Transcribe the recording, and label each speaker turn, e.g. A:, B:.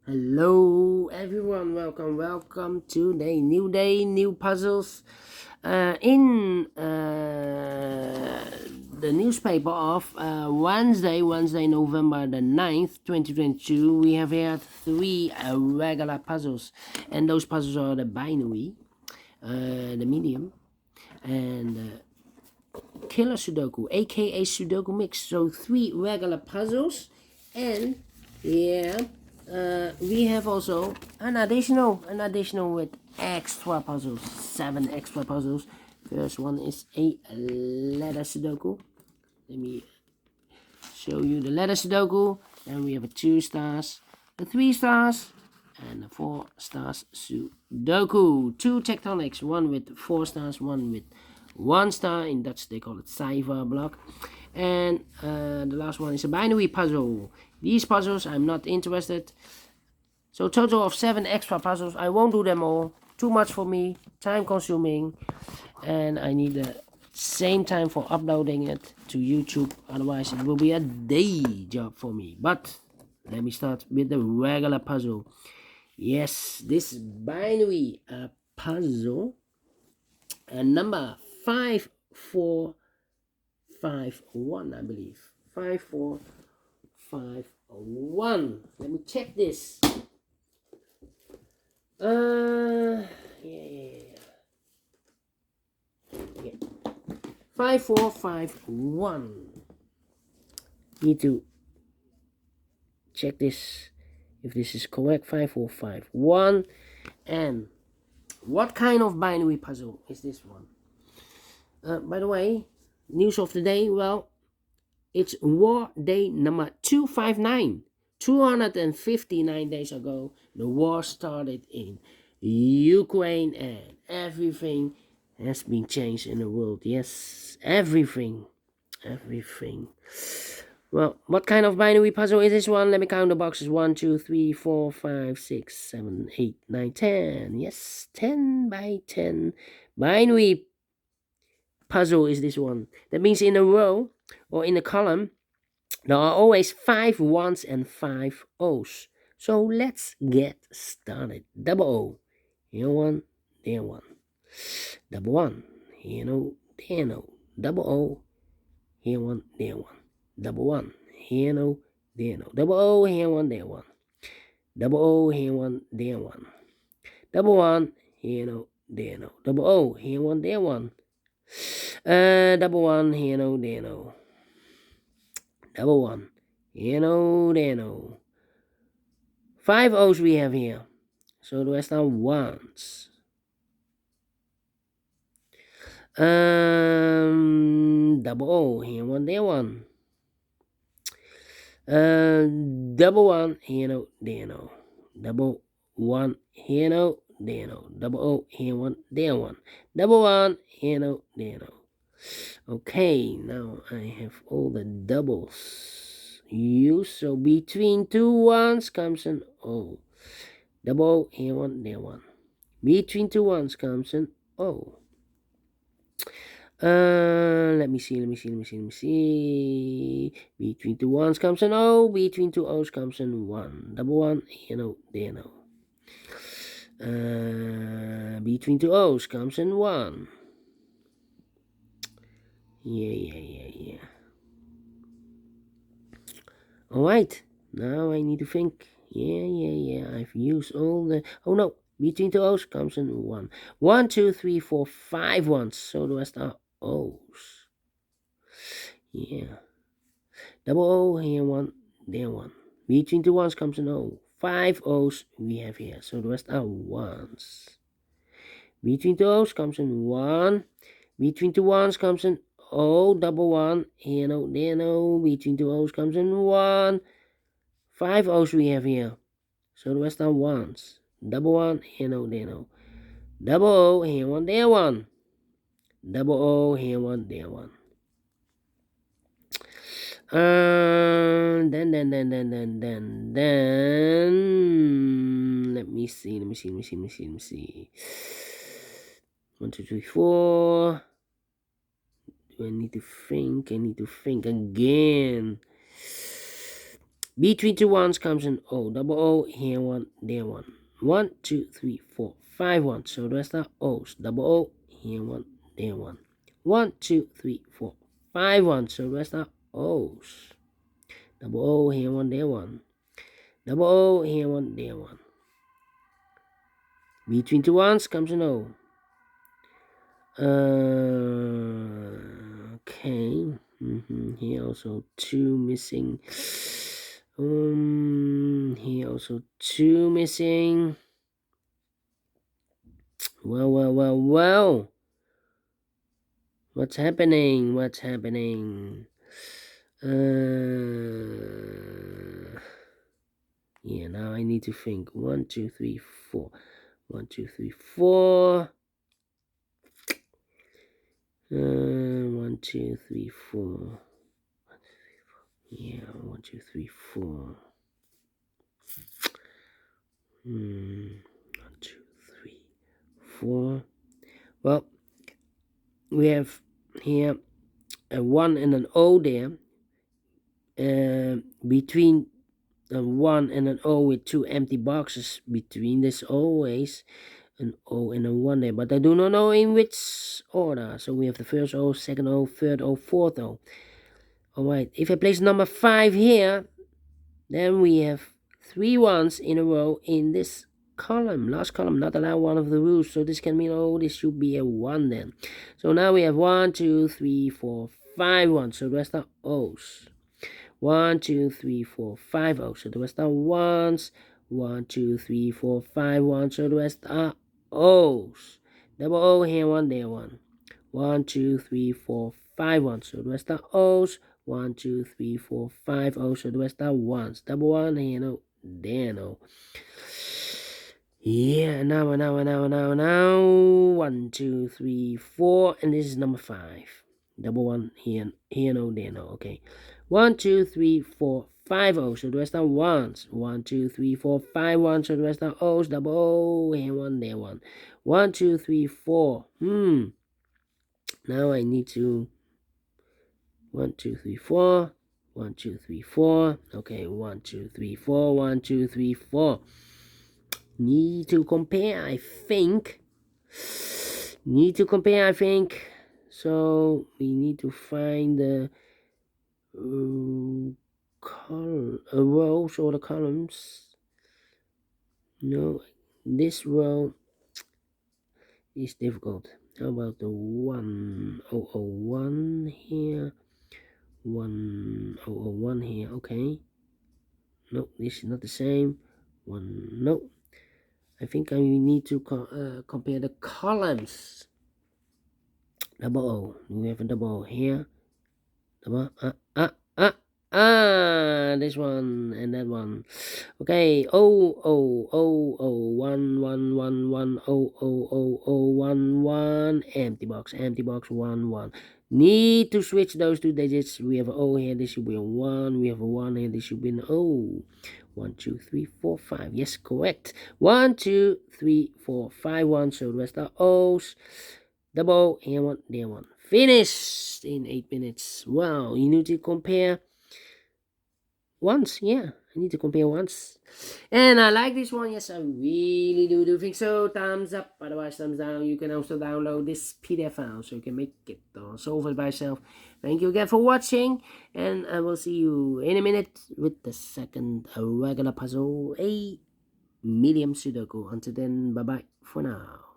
A: Hello everyone, welcome to the new day, new puzzles. In the newspaper of Wednesday, November the 9th, 2022, we have here three regular puzzles. And those puzzles are the binary, the medium, and killer Sudoku, aka Sudoku mix. So three regular puzzles, and yeah, we have also an additional with extra puzzles, 7 extra puzzles. First one is a letter Sudoku. Let me show you the letter Sudoku. Then we have a 2 stars, a 3 stars, and a 4 stars Sudoku. 2 tectonics, one with 4 stars, one with 1 star. In Dutch they call it cipher block. And the last one is a binary puzzle. These puzzles I'm not interested. So total of 7 extra puzzles. I won't do them all. Too much for me, time consuming, and I need the same time for uploading it to YouTube. Otherwise it will be a day job for me. But let me start with the regular puzzle. Yes, this binary puzzle, number 5451, I believe. 5451. Let me check this. Yeah. 5451. Need to check this if this is correct. 5451. And what kind of binary puzzle is this one? By the way, news of the day, well, it's war day number 259. 259 days ago, the war started in Ukraine, and everything has been changed in the world. Yes, everything. Well, what kind of binary puzzle is this one? Let me count the boxes. 1, 2, 3, 4, 5, 6, 7, 8, 9, 10. Yes, 10 by 10 binary puzzle is this one. That means in a row or in a column, there are always 5 ones and 5 O's. So let's get started. Double O. Here one, there one. Double one. Here no, there no. Double O. Here one, there one. Double one. Here no, there no. Double O, here one, there one. Double O, here one, there one. Double one, here no, there no. Double O, here one, there one. Double one, here no, there no. Double one, here no, there no. 5 O's we have here. So the rest are ones. Double O, here one, there one. Double one, here no, there no. Double one, here no, there no. Double O, here one, there one. Double one, here no, there no. Okay, now I have all the doubles used. So between 2 ones comes an O. Double O, here one, there one. Between 2 ones comes an O. Let me see. Between 2 ones comes an O. Between 2 O's comes an 1. Double one, here no, there no. Between 2 O's comes an 1. Yeah. Alright, now I need to think. Yeah. I've used all the... Oh no, between 2 O's comes an 1. 1, 2, 3, 4, 5 ones. So the rest are O's. Yeah. Double O, here one, there one. Between 2 ones comes an O. 5 O's we have here. So the rest are ones. Between 2 O's comes an 1. Between 2 ones comes an O. Double one. Here no, there no. Between 2 O's comes an 1. 5 O's we have here. So the rest are ones. Double one. Here no, there no. Double O. Here one, there one. Double O. Here one, there one. Then let me see. 1, 2, 3, 4. Do I need to think? I need to think again. Between two ones comes an O. Double O, here one, there one. 1, 2, 3, 4, 5 ones. So the rest are O's. Double O, here one, there one. 1, 2, 3, 4, 5 ones. So the rest are O's. Double O, here one, there one. Double O, here one, there one. Between two ones comes an O. Okay. Here also two missing. Here also two missing. Well. What's happening? Yeah, now I need to think. 1, 2, 3, 4. 1, 2, 3, 4. 1, 2, 3, 4. Yeah, 1, 2, 3, 4. 1, 2, 3, 4. Well, we have here a 1 and an O there. Between a 1 and an O with two empty boxes between. There's always an O and a 1 there, but I do not know in which order. So we have the first O, second O, third O, fourth O. Alright, if I place number 5 here, then we have 3 ones in a row in this column. Last column, not allowed, one of the rules. So this can mean, oh, this should be a 1 then. So now we have 1, 2, 3, 4, 5 ones. So the rest are O's. 1, 2, 3, 4, 5 O's. So the rest are 1s. 1, 2, 3, 4, 5 ones. So the rest are O's. Double O, here one, there one. 1, 2, 3, 4, 5 ones. So the rest are O's. 1, 2, 3, 4, 5 O's. So the rest are 1s. Double 1, here no, there no. Yeah, now. 1, 2, 3, 4. And this is number 5. Double 1, here no, there no. Okay. 1, 2, 3, 4, 5 O's. So the rest are 1s. 1, 2, 3, 4, 5 1. So the rest are O's. Double O, here 1, there 1. 1, 2, 3, 4. Now I need to 1, 2, 3, 4. 1, 2, 3, 4. Okay, 1, 2, 3, 4. 1, 2, 3, 4. Need to compare, I think. So we need to find the rows or the columns. No, this row is difficult. How about the 1001 here? 1001 here, okay. No, this is not the same. No. I think I need to compare the columns. Double O. We have a double O here. Double this one and that one. Okay. 1 1 1 1 1 1. Empty box 1 1. Need to switch those two digits. We have an O here. This should be a 1. We have a 1 here. This should be an O. 1, 2, 3, 4, 5. Yes, correct. 1, 2, 3, 4, 5 1. So the rest are O's. Double O, here one, there one. Finished in 8 minutes. Wow, you need to compare once. Yeah, I need to compare once. And I like this one. Yes, I really do think so. Thumbs up. Otherwise, thumbs down. You can also download this PDF file so you can make it or solve it by yourself. Thank you again for watching. And I will see you in a minute with the second regular puzzle, a medium Sudoku. Until then, bye-bye for now.